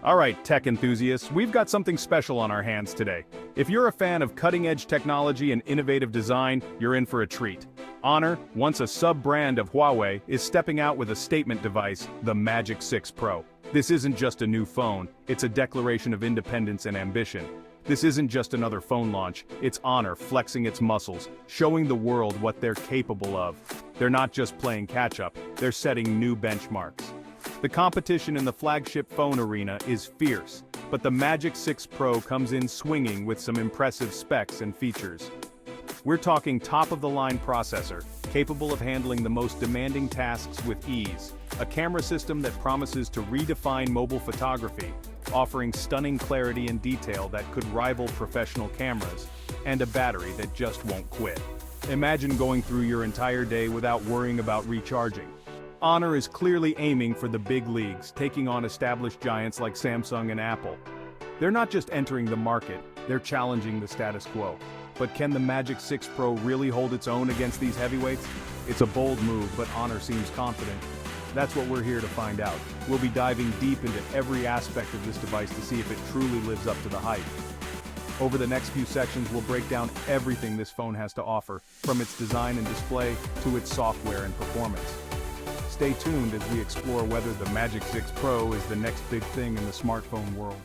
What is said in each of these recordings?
Alright, tech enthusiasts, we've got something special on our hands today. If you're a fan of cutting-edge technology and innovative design, you're in for a treat. Honor, once a sub-brand of Huawei, is stepping out with a statement device, the Magic 6 Pro. This isn't just a new phone, it's a declaration of independence and ambition. This isn't just another phone launch, it's Honor flexing its muscles, showing the world what they're capable of. They're not just playing catch-up, they're setting new benchmarks. The competition in the flagship phone arena is fierce, but the Magic 6 Pro comes in swinging with some impressive specs and features. We're talking top-of-the-line processor, capable of handling the most demanding tasks with ease, a camera system that promises to redefine mobile photography, offering stunning clarity and detail that could rival professional cameras, and a battery that just won't quit. Imagine going through your entire day without worrying about recharging. Honor is clearly aiming for the big leagues, taking on established giants like Samsung and Apple. They're not just entering the market, they're challenging the status quo. But can the Magic 6 Pro really hold its own against these heavyweights? It's a bold move, but Honor seems confident. That's what we're here to find out. We'll be diving deep into every aspect of this device to see if it truly lives up to the hype. Over the next few sections, we'll break down everything this phone has to offer, from its design and display to its software and performance. Stay tuned as we explore whether the Magic 6 Pro is the next big thing in the smartphone world.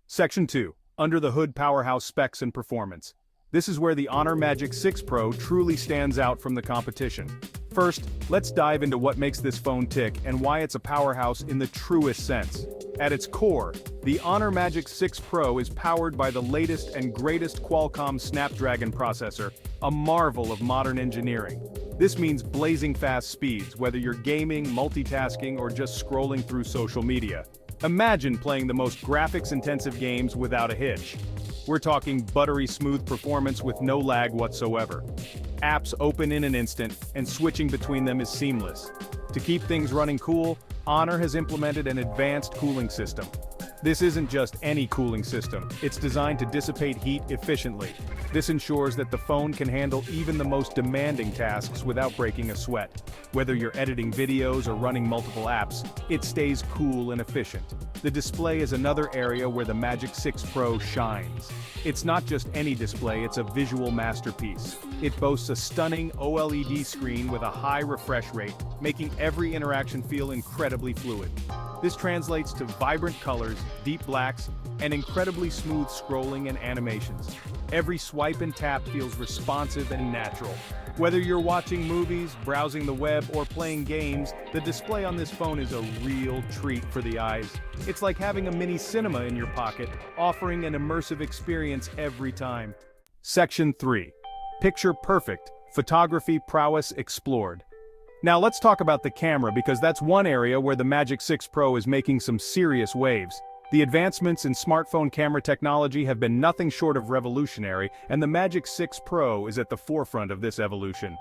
Section 2. Under the Hood Powerhouse Specs and Performance. This is where the Honor Magic 6 Pro truly stands out from the competition. First, let's dive into what makes this phone tick and why it's a powerhouse in the truest sense. At its core, the Honor Magic 6 Pro is powered by the latest and greatest Qualcomm Snapdragon processor, a marvel of modern engineering. This means blazing fast speeds, whether you're gaming, multitasking, or just scrolling through social media. Imagine playing the most graphics-intensive games without a hitch. We're talking buttery smooth performance with no lag whatsoever. Apps open in an instant, and switching between them is seamless. To keep things running cool, Honor has implemented an advanced cooling system. This isn't just any cooling system, it's designed to dissipate heat efficiently. This ensures that the phone can handle even the most demanding tasks without breaking a sweat. Whether you're editing videos or running multiple apps, it stays cool and efficient. The display is another area where the Magic 6 Pro shines. It's not just any display, it's a visual masterpiece. It boasts a stunning OLED screen with a high refresh rate, making every interaction feel incredibly fluid. This translates to vibrant colors, deep blacks, and incredibly smooth scrolling and animations. Every swipe and tap feels responsive and natural. Whether you're watching movies, browsing the web, or playing games, the display on this phone is a real treat for the eyes. It's like having a mini cinema in your pocket, offering an immersive experience every time. Section 3. Picture Perfect, Photography Prowess Explored. Now let's talk about the camera because that's one area where the Magic 6 Pro is making some serious waves. The advancements in smartphone camera technology have been nothing short of revolutionary, and the Magic 6 Pro is at the forefront of this evolution.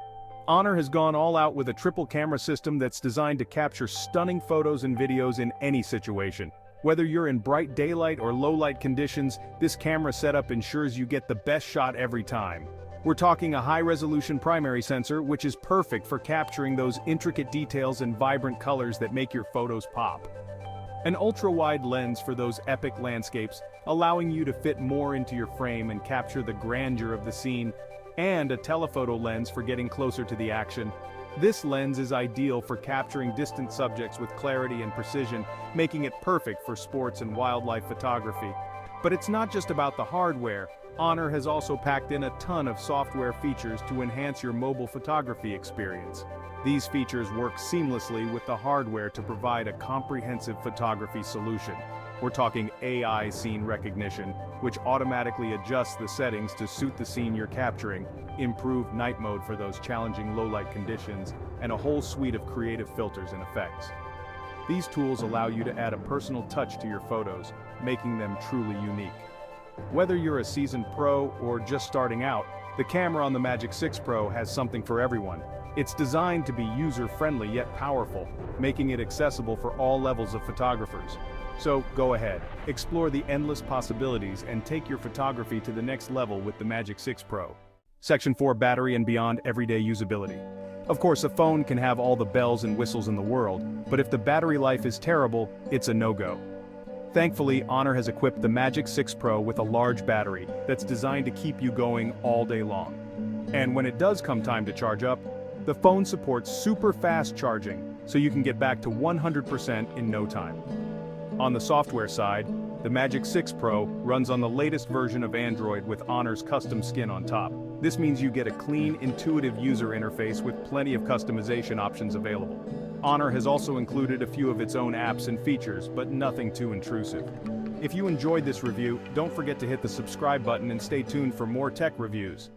Honor has gone all out with a triple camera system that's designed to capture stunning photos and videos in any situation. Whether you're in bright daylight or low light conditions, this camera setup ensures you get the best shot every time. We're talking a high-resolution primary sensor, which is perfect for capturing those intricate details and vibrant colors that make your photos pop. An ultra-wide lens for those epic landscapes, allowing you to fit more into your frame and capture the grandeur of the scene, and a telephoto lens for getting closer to the action. This lens is ideal for capturing distant subjects with clarity and precision, making it perfect for sports and wildlife photography. But it's not just about the hardware. Honor has also packed in a ton of software features to enhance your mobile photography experience. These features work seamlessly with the hardware to provide a comprehensive photography solution. We're talking AI scene recognition, which automatically adjusts the settings to suit the scene you're capturing, improved night mode for those challenging low-light conditions, and a whole suite of creative filters and effects. These tools allow you to add a personal touch to your photos, making them truly unique. Whether you're a seasoned pro or just starting out, the camera on the Magic 6 Pro has something for everyone. It's designed to be user-friendly yet powerful, making it accessible for all levels of photographers. So go ahead, explore the endless possibilities and take your photography to the next level with the Magic 6 Pro. Section 4. Battery and Beyond Everyday Usability. Of course, a phone can have all the bells and whistles in the world, but if the battery life is terrible, it's a no-go. Thankfully, Honor has equipped the Magic 6 Pro with a large battery that's designed to keep you going all day long. And when it does come time to charge up, the phone supports super fast charging, so you can get back to 100% in no time. On the software side, the Magic 6 Pro runs on the latest version of Android with Honor's custom skin on top. This means you get a clean, intuitive user interface with plenty of customization options available. Honor has also included a few of its own apps and features, but nothing too intrusive. If you enjoyed this review, don't forget to hit the subscribe button and stay tuned for more tech reviews.